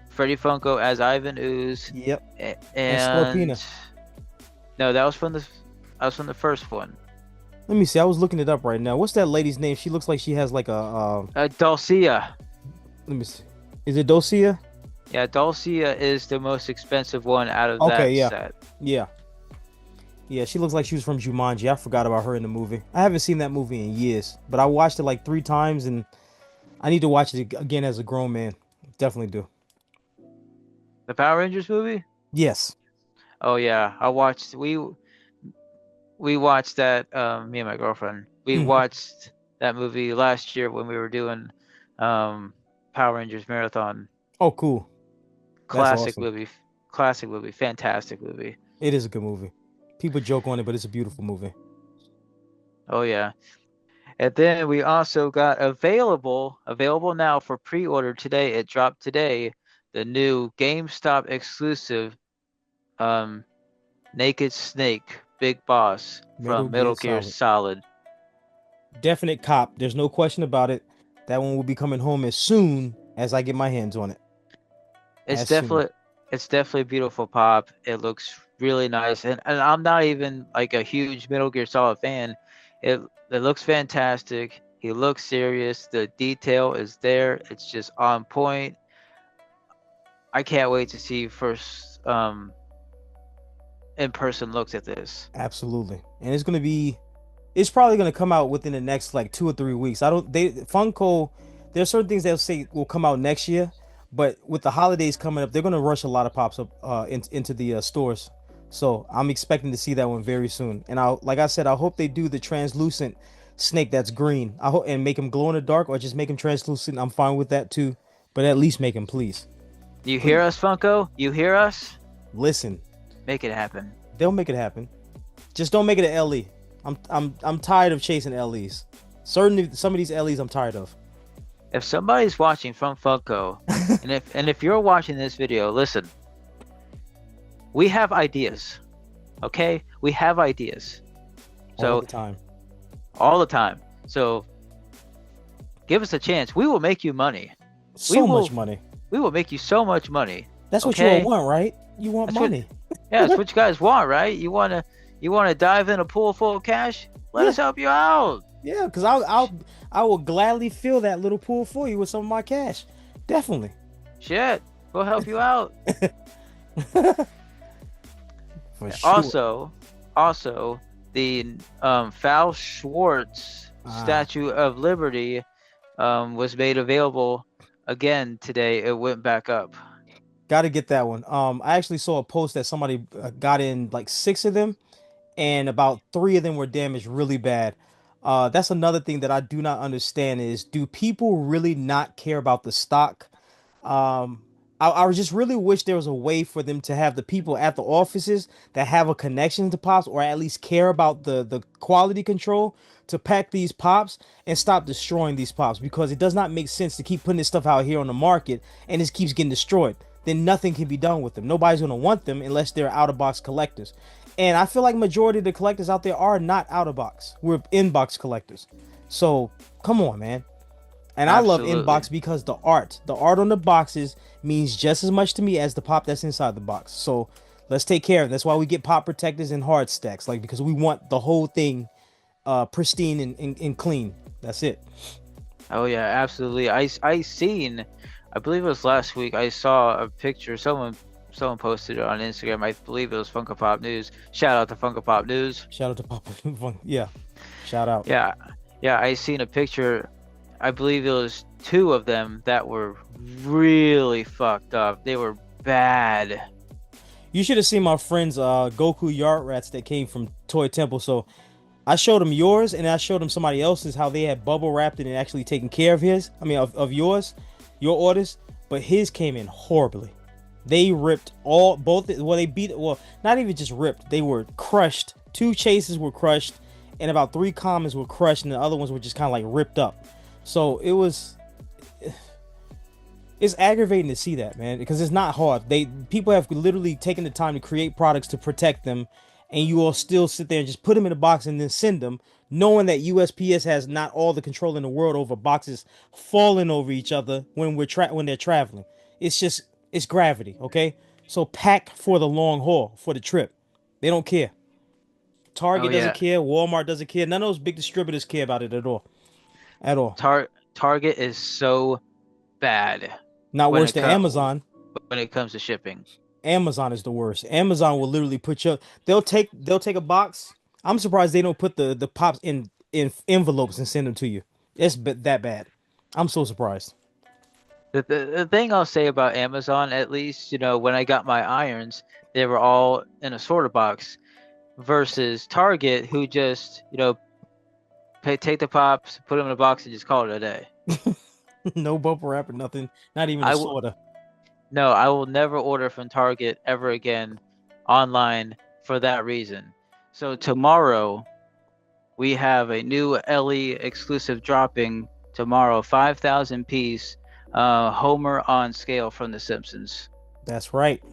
Freddie Funko as Ivan Ooze, Yep. And and Scorpina. no, that was from the first one. Let me see. I was looking it up right now. What's that lady's name? She looks like she has like a. Dulcia. Let me see. Is it Dosia? Yeah, Dulcia is the most expensive one out of Okay. that Yeah. set. Yeah. Yeah. She looks like she was from Jumanji. I forgot about her in the movie. I haven't seen that movie in years, but I watched it like 3 times, and I need to watch it again as a grown man. Definitely do. The Power Rangers movie? Yes. Oh yeah, we watched that. Me and my girlfriend. We Hmm. watched that movie last year when we were doing um, Power Rangers marathon. Oh, cool. That's Classic awesome. movie. Classic movie. Fantastic movie. It is a good movie. People joke on it, but it's a beautiful movie. Oh yeah. And then we also got available now for pre-order today. It dropped today. The new GameStop exclusive um Naked Snake Big Boss Metal from Gear Metal Gear Solid. Solid. Definite cop. There's no question about it. That one will be coming home as soon as I get my hands on it. It's As soon. definitely it's definitely a beautiful pop. It looks really nice, and I'm not even like a huge Metal Gear Solid fan. It it looks fantastic. He looks serious. The detail is there. It's just on point. I can't wait to see first in person looks at this. Absolutely. And it's probably gonna come out within the next like 2 or 3 weeks. I don't they Funko, there's certain things they'll say will come out next year, but with the holidays coming up, they're gonna rush a lot of pops up into the stores. So I'm expecting to see that one very soon. And I like I said, I hope they do the translucent snake that's green. I hope and make him glow in the dark or just make him translucent. I'm fine with that too. But at least make him, please. You hear Please. us, Funko? You hear us? Listen, Make it happen. they'll make it happen. Just don't make it an LE. I'm tired of chasing LEs. Certainly some of these LEs I'm tired of. If somebody's watching from Funko, and if you're watching this video, listen, we have ideas. Okay? We have ideas. All So the time. all the time. So give us a chance. We will make you money. So will- much money. We will make you so much money. That's what you Okay? all want, right? You want That's what- money. Yeah, that's what you guys want, right? You wanna dive in a pool full of cash? Let Yeah. us help you out. Yeah, because I will gladly fill that little pool for you with some of my cash. Definitely. Shit. We'll help you out. For sure. Also, the Fal Schwartz Ah. Statue of Liberty was made available again today. It went back up. Got to get that one. I actually saw a post that somebody got in like 6 of them, and about 3 of them were damaged really bad. That's another thing that I do not understand is do people really not care about the stock? Um, I just really wish there was a way for them to have the people at the offices that have a connection to pops or at least care about the quality control to pack these pops and stop destroying these pops because it does not make sense to keep putting this stuff out here on the market and it keeps getting destroyed. Then nothing can be done with them. Nobody's gonna want them unless they're out of box collectors. And I feel like majority of the collectors out there are not out of box. We're in-box collectors. So come on, man. And I love Absolutely. inbox because the art on the boxes means just as much to me as the pop that's inside the box. So let's take care of it. That's why we get pop protectors and hard stacks, like because we want the whole thing pristine and clean. That's it. Oh yeah, absolutely. I seen, I believe it was last week. I saw a picture. Someone posted it on Instagram. I believe it was Funko Pop News. Shout out to Funko Pop News. Shout out to Papa. Yeah, shout out. Yeah, yeah. I seen a picture. I believe it was 2 of them that were really fucked up. They were bad. You should have seen my friends Goku Yard Rats that came from Toy Temple. So I showed him yours and I showed him somebody else's how they had bubble wrapped it and actually taken care of his. I mean of yours, your orders, but his came in horribly. They ripped not even just ripped, they were crushed. 2 chases were crushed and about 3 commons were crushed and the other ones were just kind of like ripped up. So it's aggravating to see that, man, because it's not hard. People have literally taken the time to create products to protect them, and you all still sit there and just put them in a box and then send them, knowing that USPS has not all the control in the world over boxes falling over each other when they're traveling. It's gravity, okay? So pack for the long haul, for the trip. They don't care. Target Oh yeah. doesn't care. Walmart doesn't care. None of those big distributors care about it at all. At all. Target is so bad Not when worse it than co- Amazon. when it comes to shipping. Amazon is the worst. Amazon will literally put you. They'll take a box. I'm surprised they don't put the pops in envelopes and send them to you. That bad. I'm so surprised. The thing I'll say about Amazon, at least, when I got my irons, they were all in a sorter box versus Target, who just, take the pops, put them in a box, and just call it a day. No bubble wrap or nothing. Not even a I w- soda. No, I will never order from Target ever again online for that reason. So tomorrow we have a new LE exclusive dropping tomorrow, 5,000 piece Homer on scale from The Simpsons. That's right.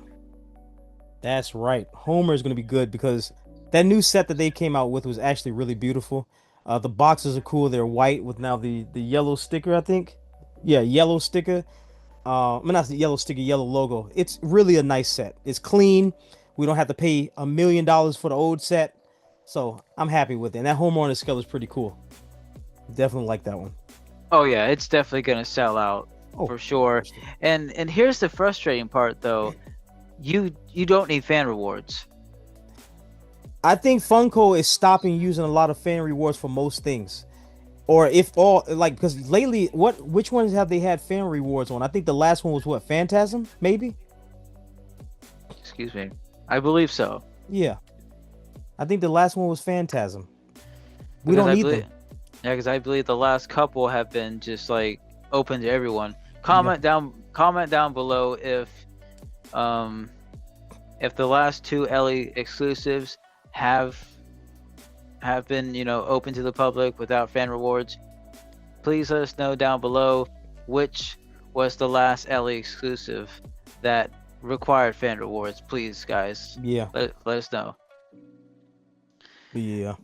That's right. Homer is going to be good because that new set that they came out with was actually really beautiful. The boxes are cool. They're white with now the yellow sticker, I think. Yeah, yellow sticker. I mean, not the yellow sticker, yellow logo. It's really a nice set. It's clean. We don't have to pay $1 million for the old set. So I'm happy with it. And that Homer on the scale is pretty cool. Definitely like that one. Oh yeah, it's definitely gonna sell out Oh, for sure. And here's the frustrating part though. You don't need fan rewards. I think Funko is stopping using a lot of fan rewards for most things. Or if all like because lately, which ones have they had fan rewards on? I think the last one was what, Phantasm, maybe? Excuse me. I believe so. Yeah. I think the last one was Phantasm. We Because don't I need believe them. Yeah, because I believe the last couple have been just like open to everyone. Yeah. Comment down below if the last two LE exclusives have been, open to the public without fan rewards. Please let us know down below which was the last LE exclusive that required fan rewards. Please, guys, Yeah. let us know. Yeah.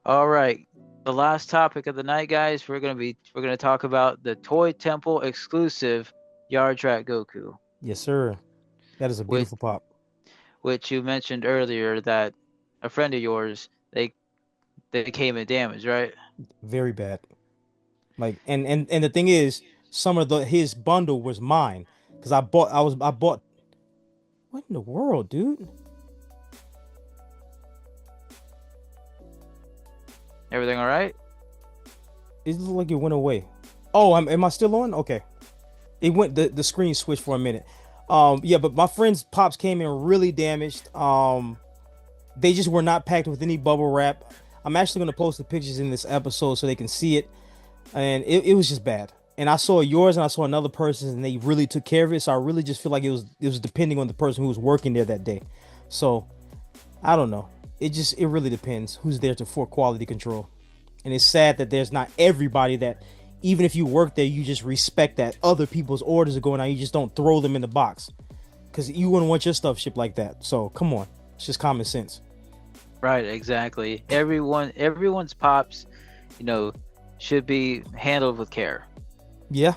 All right. The last topic of the night, guys, we're gonna talk about the Toy Temple exclusive Yard Rat Goku, Yes, sir. That is a which beautiful pop. you mentioned earlier that a friend of yours they came in damage, right? Very bad. Like and the thing is, some of the his bundle was mine because I bought what in the world, dude? Everything all right? It looked like it went away. Oh, am I still on? Okay. It went the screen switched for a minute. Yeah, but my friend's pops came in really damaged. They just were not packed with any bubble wrap. I'm actually gonna post the pictures in this episode so they can see it. And it was just bad. And I saw yours and I saw another person's and they really took care of it. So I really just feel like it was depending on the person who was working there that day. So I don't know. It really depends who's there for quality control. And it's sad that there's not everybody that, even if you work there, you just respect that other people's orders are going out. You just don't throw them in the box because you wouldn't want your stuff shipped like that. So come on, it's just common sense. Right, exactly. Everyone's pops, should be handled with care. Yeah,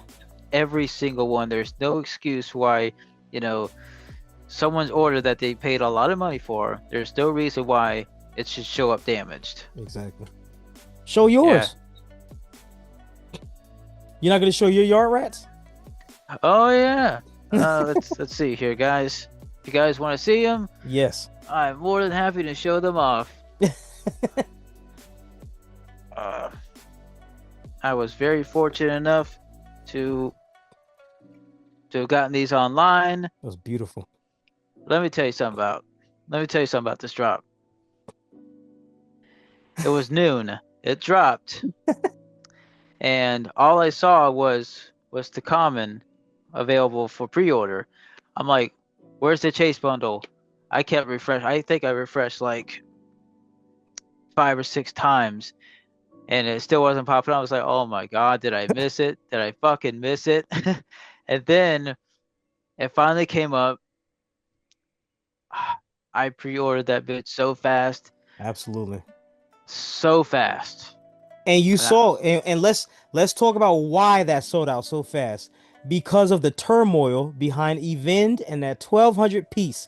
Every single one. There's no excuse why, someone's order that they paid a lot of money for. There's no reason why it should show up damaged. exactly. Show yours. You're not gonna show your yard rats? Oh yeah. Let's see here, guys. If you guys want to see them, Yes. I'm more than happy to show them off. I was very fortunate enough to have gotten these online. That was beautiful. Let me tell you something about this drop. It was noon. It dropped, and all I saw was the common available for pre-order. I'm like, where's the chase bundle? I kept refresh. I think I refreshed like 5 or 6 times, and it still wasn't popping up. I was like, oh my god, did I miss it? Did I fucking miss it? And then it finally came up. I pre-ordered that bitch so fast. Absolutely. So fast. And you And saw, and let's talk about why that sold out so fast. Because of the turmoil behind Evend and that 1,200 piece.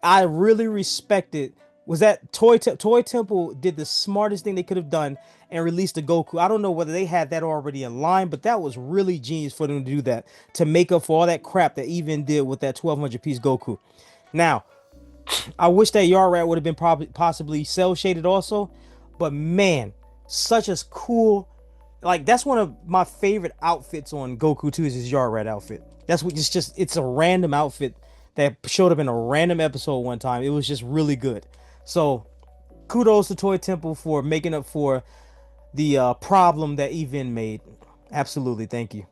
I really respected. Was that Toy Temple did the smartest thing they could have done and released the Goku. I don't know whether they had that already in line, but that was really genius for them to do that to make up for all that crap that Evend did with that 1,200 piece Goku. Now, I wish that Yard Rat would have been possibly cell shaded also, but man, such a cool. Like that's one of my favorite outfits on Goku 2 is his Yard Rat outfit. That's what it's a random outfit that showed up in a random episode one time. It was just really good. So kudos to Toy Temple for making up for the problem that Event made. Absolutely, thank you.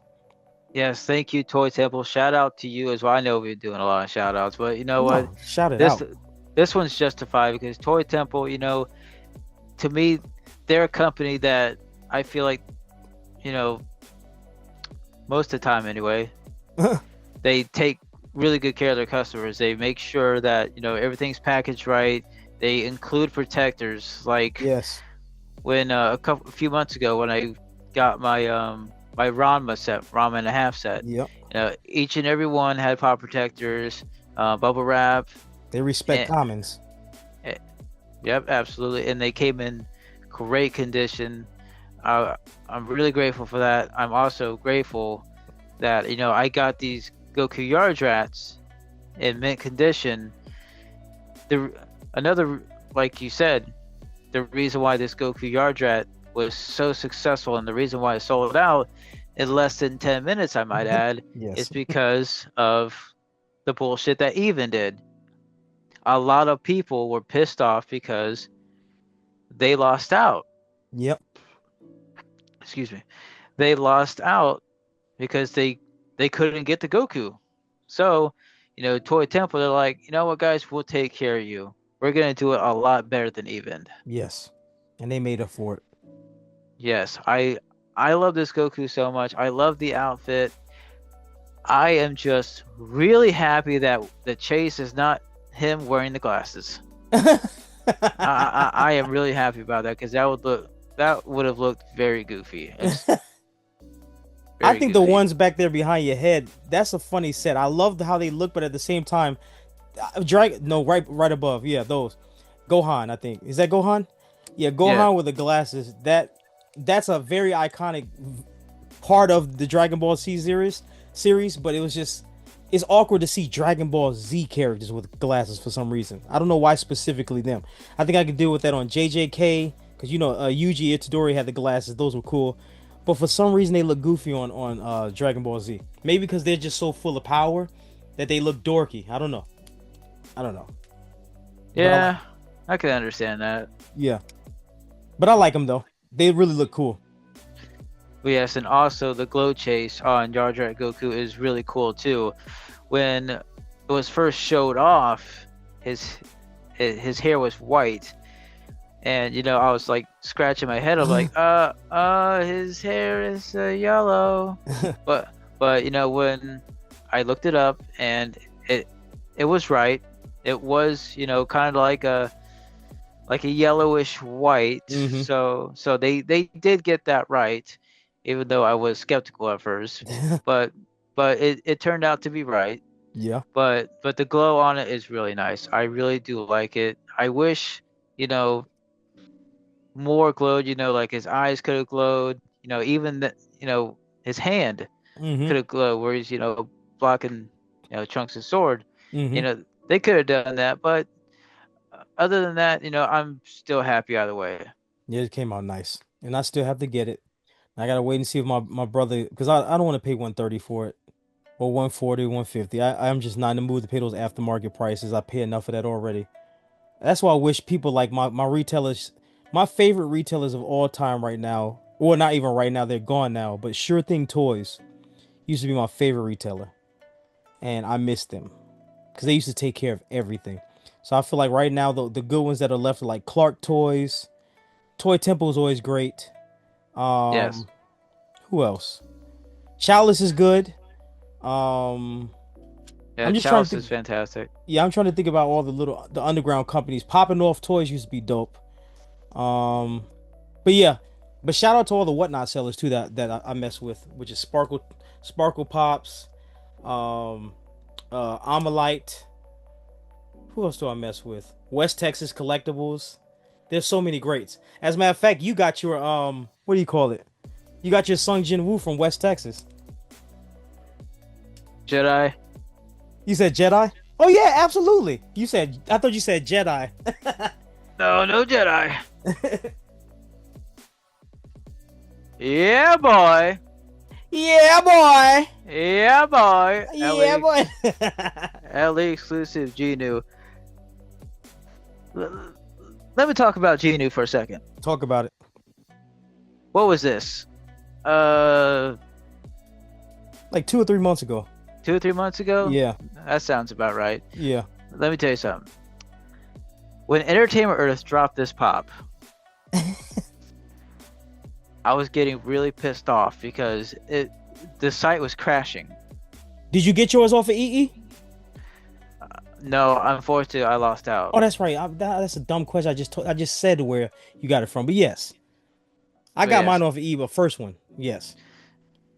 yes, thank you, Toy Temple. Shout out to you as well. I know we're doing a lot of shout outs, but you know what? No, shout it This out. this one's justified because Toy Temple, to me, they're a company that I feel like, you know, most of the time anyway, they take really good care of their customers. They make sure that, everything's packaged right. They include protectors. Like Yes. when a few months ago when I got my my Ranma and a half set, Yep. each and every one had pop protectors, bubble wrap. They respect And, commons. yep, absolutely, and they came in great condition. I'm really grateful for that. I'm also grateful that I got these Goku Yard Rats in mint condition. Another, like you said, the reason why this Goku Yard Rat was so successful and the reason why it sold out in less than 10 minutes, I might add, Yes. is because of the bullshit that Even did. A lot of people were pissed off because they lost out. Yep. Excuse me. They lost out because they couldn't get the Goku. So, Toy Temple, they're like, you know what, guys, we'll take care of you. We're gonna do it a lot better than Even. Yes. And they made up for it. Yes, I love this Goku so much. I love the outfit. I am just really happy that the chase is not him wearing the glasses. I am really happy about that because that would have looked very goofy. I think the ones back there behind your head, that's a funny set. I love how they look, but at the same time, right above, yeah, those. Gohan, I think. Is that Gohan? Yeah, Gohan with the glasses. That's a very iconic part of the Dragon Ball Z series, but it's awkward to see Dragon Ball Z characters with glasses for some reason. I don't know why specifically them. I think I could deal with that on JJK, because Yuji Itadori had the glasses. Those were cool. But for some reason they look goofy on Dragon Ball Z. Maybe because they're just so full of power that they look dorky. I don't know. Yeah, I can understand that. Yeah. But I like them though. They really look cool. Yes, and also the glow chase on Yard Rat Goku is really cool too. When it was first showed off, his hair was white, and I was like scratching my head. I'm like, his hair is yellow. but when I looked it up and it was right. It was kind of like a yellowish white. Mm-hmm. So they did get that right, even though I was skeptical at first. but it turned out to be right. Yeah. But the glow on it is really nice. I really do like it. I wish more glowed. Like his eyes could have glowed. Even his hand could have glowed where he's blocking Trunks' sword. Mm-hmm. They could have done that, but other than that, I'm still happy either way. Yeah, it came out nice, and I still have to get it. I gotta wait and see if my brother, because I don't want to pay 130 for it, or 140, 150. I'm just not in the mood to pay those aftermarket prices. I pay enough of that already. That's why I wish people like my retailers, my favorite retailers of all time right now, or not even right now, they're gone now, but Sure Thing Toys used to be my favorite retailer, and I miss them because they used to take care of everything. So I feel like right now the good ones that are left are like Clark Toys. Toy Temple is always great. Yes. Who else? Chalice is good. Yeah, Chalice is fantastic. Yeah, I'm trying to think about all the underground companies. Popping Off Toys used to be dope. But shout out to all the whatnot sellers too that I mess with, which is Sparkle Pops, Amalite. Who else do I mess with? West Texas Collectibles. There's so many greats. As a matter of fact, you got your what do you call it? You got your Sung Jin Woo from West Texas. Jedi. You said Jedi? Oh yeah, absolutely. I thought you said Jedi. No Jedi. Yeah, boy. Yeah, boy. Yeah, boy. Yeah, boy. LA exclusive Genu. Let me talk about Genu for a second. Talk about it. What was this? Like 2 or 3 months ago. 2 or 3 months ago? Yeah. That sounds about right. Yeah. Let me tell you something. When Entertainment Earth dropped this pop, I was getting really pissed off because the site was crashing. Did you get yours off of EE? No, unfortunately, I lost out. Oh, that's right. That's a dumb question. I just said where you got it from, but yes, I But got mine yes, off of EE, but first one, yes.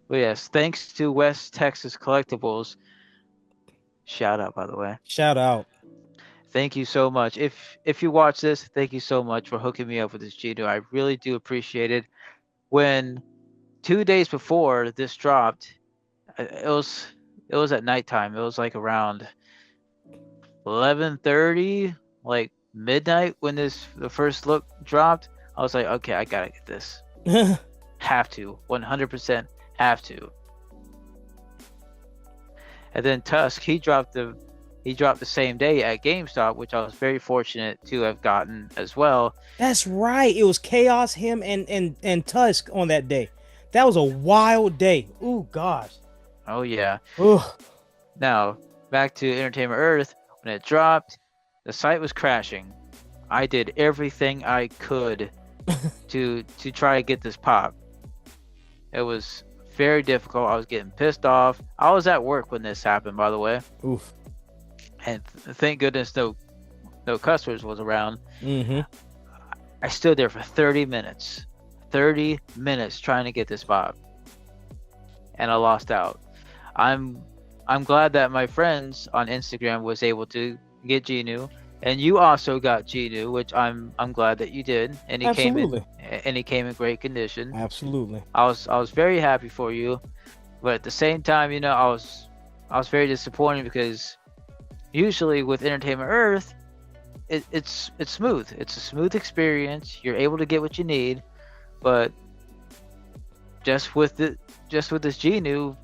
but yes, thanks to West Texas Collectibles. Shout out, by the way. Shout out. Thank you so much. If you watch this, thank you so much for hooking me up with this Geno. I really do appreciate it. When 2 days before this dropped, it was at nighttime. It was like around 11:30, like midnight when the first look dropped. I was like, okay, I gotta get this. Have to, 100% have to. And then Tusk, he dropped the same day at GameStop, which I was very fortunate to have gotten as well. That's right. It was Chaos, him, and Tusk on that day. That was a wild day. Ooh, gosh. Oh yeah. Ugh. Now back to Entertainment Earth. When it dropped, the site was crashing. I did everything I could to try to get this pop. It was very difficult. I was getting pissed off. I was at work when this happened, by the way, Oof. and thank goodness no customers was around. Mm-hmm. I stood there for 30 minutes. 30 minutes trying to get this pop, and I lost out. I'm glad that my friends on Instagram was able to get Genu, and you also got Genu, which I'm glad that you did, and Absolutely. he came in great condition. Absolutely. I was very happy for you, but at the same time, you know, I was very disappointed because usually with Entertainment Earth, it's smooth. It's a smooth experience. You're able to get what you need, but just with this Genu,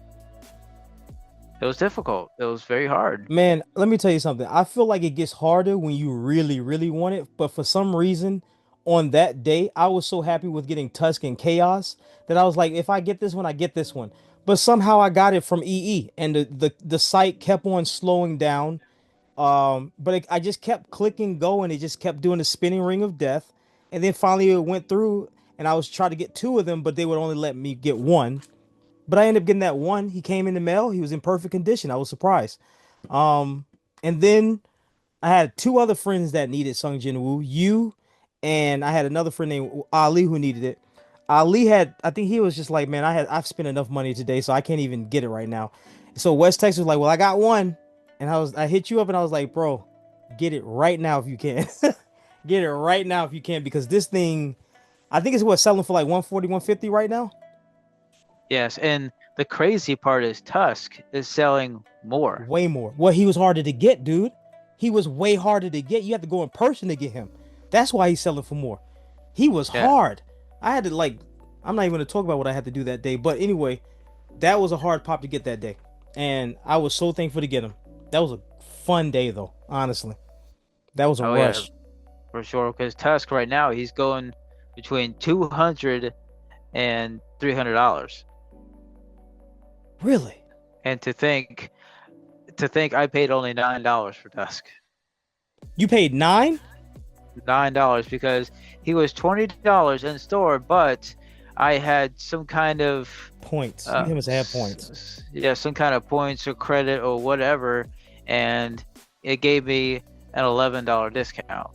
it was difficult. It was very hard. Man, let me tell you something. I feel like it gets harder when you really, really want it. But for some reason, on that day, I was so happy with getting Tusk and Chaos that I was like, if I get this one, I get this one. But somehow I got it from EE, and the site kept on slowing down. I just kept clicking go, and it just kept doing the spinning ring of death. And then finally it went through, and I was trying to get two of them, but they would only let me get one. But I ended up getting that one. He came in the mail. He was in perfect condition. I was surprised. Um, and then I had two other friends that needed Sung Jin Woo. You and I had another friend named Ali who needed it. Ali had, I think he was just like, man, I've spent enough money today, so I can't even get it right now. So West Texas was like, well, I got one, and I hit you up, and I was like, bro, get it right now if you can. Get it right now if you can, because this thing, I think it's what selling for like 140, 150 right now. Yes, and the crazy part is Tusk is selling more. Way more. Well, he was harder to get, dude. He was way harder to get. You had to go in person to get him. That's why he's selling for more. He was Yeah. hard. I had to like, I'm not even gonna talk about what I had to do that day. But anyway, that was a hard pop to get that day. And I was so thankful to get him. That was a fun day though, honestly. That was a Oh yeah, rush. for sure. Because Tusk right now he's going between $200 and $300. Really? And to think I paid only $9 for Tusk. You paid nine? $9 because he was $20 in store, but I had some kind of Points. You must have points. yeah, some kind of points or credit or whatever, and it gave me an $11 discount.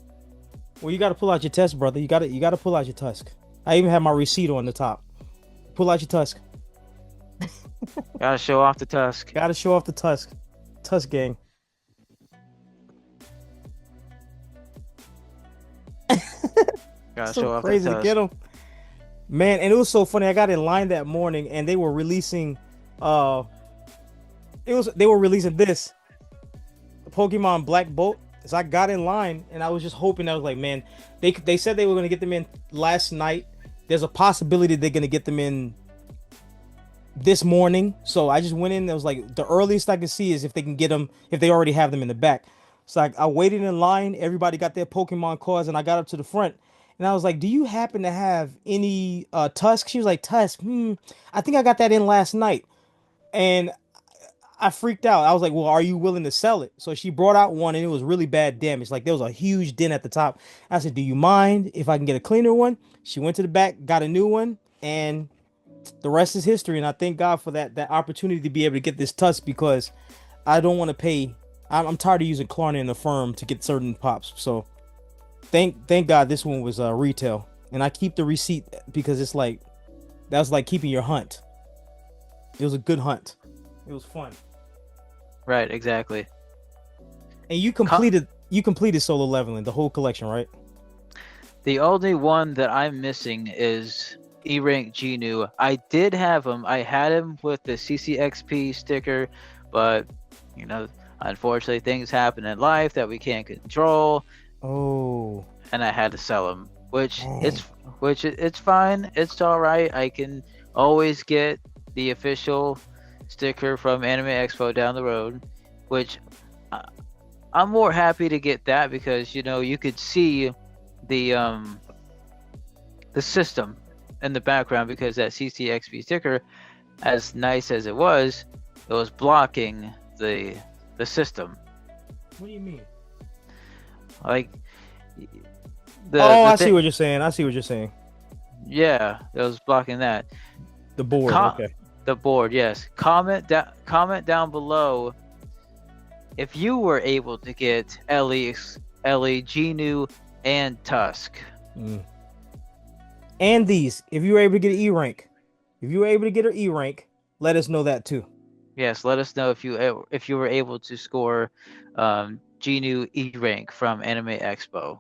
Well, you gotta pull out your test, brother. You gotta pull out your Tusk. I even have my receipt on the top. Pull out your Tusk. Gotta show off the Tusk. Gotta show off the Tusk. Tusk gang. Gotta So show off the crazy to Tusk. get them. Man, and it was so funny. I got in line that morning and they were releasing they were releasing this Pokemon Black Bolt. So I got in line and I was just hoping. I was like, man, they said they were gonna get them in last night. There's a possibility they're gonna get them in this morning. So I just went in. It was like the earliest I could see is if they can get them, if they already have them in the back. So I waited in line. Everybody got their Pokemon cards, and I got up to the front. And I was like, "Do you happen to have any Tusk?" She was like, "Tusk. I think I got that in last night." And I freaked out. I was like, well, are you willing to sell it? So she brought out one and it was really bad damage. Like there was a huge dent at the top. I said, do you mind if I can get a cleaner one? She went to the back, got a new one, and the rest is history. And I thank God for that opportunity to be able to get this tusk because I don't want to pay. I'm tired of using Klarna and Affirm to get certain pops. So thank God this one was retail. And I keep the receipt because it's like that was like keeping your hunt. It was a good hunt. It was fun. Right, exactly. And you completed solo leveling, the whole collection, right? The only one that I'm missing is E-Rank Genu. I did have him. I had him with the CCXP sticker, but you know, unfortunately things happen in life that we can't control. Oh. And I had to sell him, which Dang. it's fine. It's all right. I can always get the official sticker from Anime Expo down the road, which I'm more happy to get that because you know you could see the system in the background because that CCXP sticker, as nice as it was blocking the system. What do you mean? Like I see what you're saying. I see what you're saying. Yeah, it was blocking that. The board. Okay. The board, yes. Comment down below if you were able to get Ellie, Genu, and Tusk. And these, if you were able to get an E rank. If you were able to get an E rank, let us know that too. Yes, let us know if you were able to score Genu E rank from Anime Expo.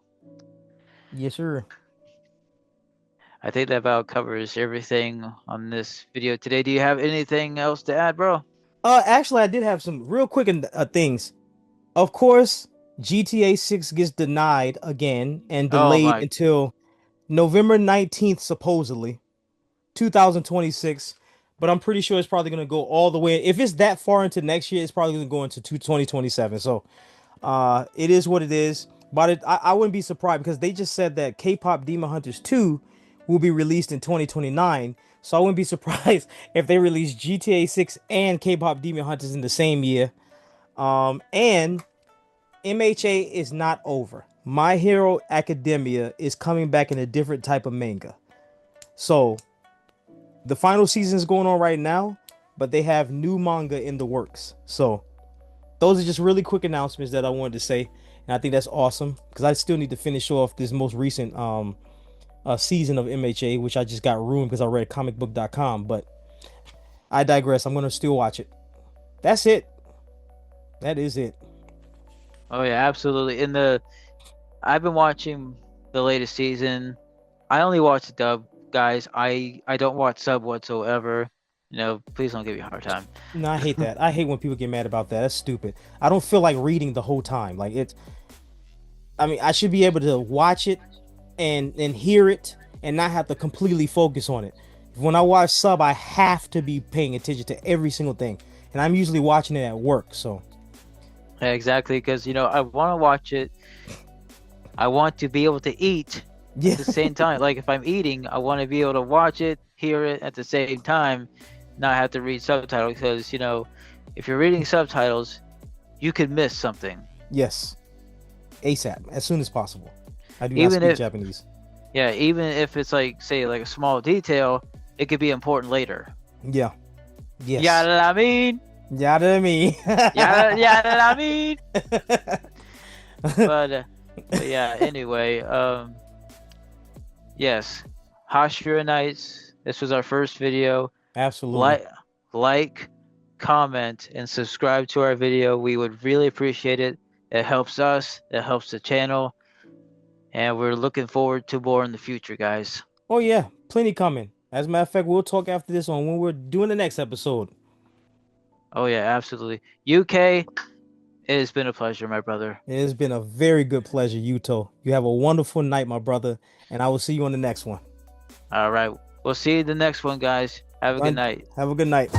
Yes, sir. I think that about covers everything on this video today. Do you have anything else to add, bro? Actually, I did have some real quick things. Of course, GTA 6 gets denied again and delayed until November 19th, supposedly, 2026. But I'm pretty sure it's probably going to go all the way. If it's that far into next year, it's probably going to go into 2027. So, it is what it is. But I wouldn't be surprised because they just said that K-Pop Demon Hunters 2 will be released in 2029. So I wouldn't be surprised if they release GTA 6 and K-Pop Demon Hunters in the same year. And MHA is not over. My Hero Academia is coming back in a different type of manga. So the final season is going on right now, but they have new manga in the works. So those are just really quick announcements that I wanted to say. And I think that's awesome because I still need to finish off this most recent season of MHA, which I just got ruined because I read comicbook.com. But I digress. I'm going to still watch it. That's it. That is it. Oh yeah, absolutely. I've been watching the latest season. I only watch the dub, guys. I don't watch sub whatsoever. You know, please don't give me a hard time. No, I hate that. I hate when people get mad about that. That's stupid. I don't feel like reading the whole time. Like I mean, I should be able to watch it and hear it and not have to completely focus on it. When I watch sub, I have to be paying attention to every single thing. And I'm usually watching it at work, so. Yeah, exactly, because, you know, I want to watch it. I want to be able to eat at the same time. Like, if I'm eating, I want to be able to watch it, hear it at the same time, not have to read subtitles. Because, you know, if you're reading subtitles, you could miss something. Yes. ASAP, as soon as possible. I do not speak Japanese. Yeah, even if it's like, say, like a small detail, it could be important later. Yeah. Yes. Yeah, what I mean. Yeah, what I mean. Yeah, what I mean. But yeah, anyway, yes, Hashira Nights. This was our first video. Absolutely. Like, comment, and subscribe to our video. We would really appreciate it. It helps us. It helps the channel. And we're looking forward to more in the future, guys. Oh, yeah. Plenty coming. As a matter of fact, we'll talk after this on when we're doing the next episode. Oh, yeah, absolutely. Yukei, it has been a pleasure, my brother. It has been a very good pleasure, Yuto. You have a wonderful night, my brother. And I will see you on the next one. All right. We'll see you in the next one, guys. Have a good night. Have a good night.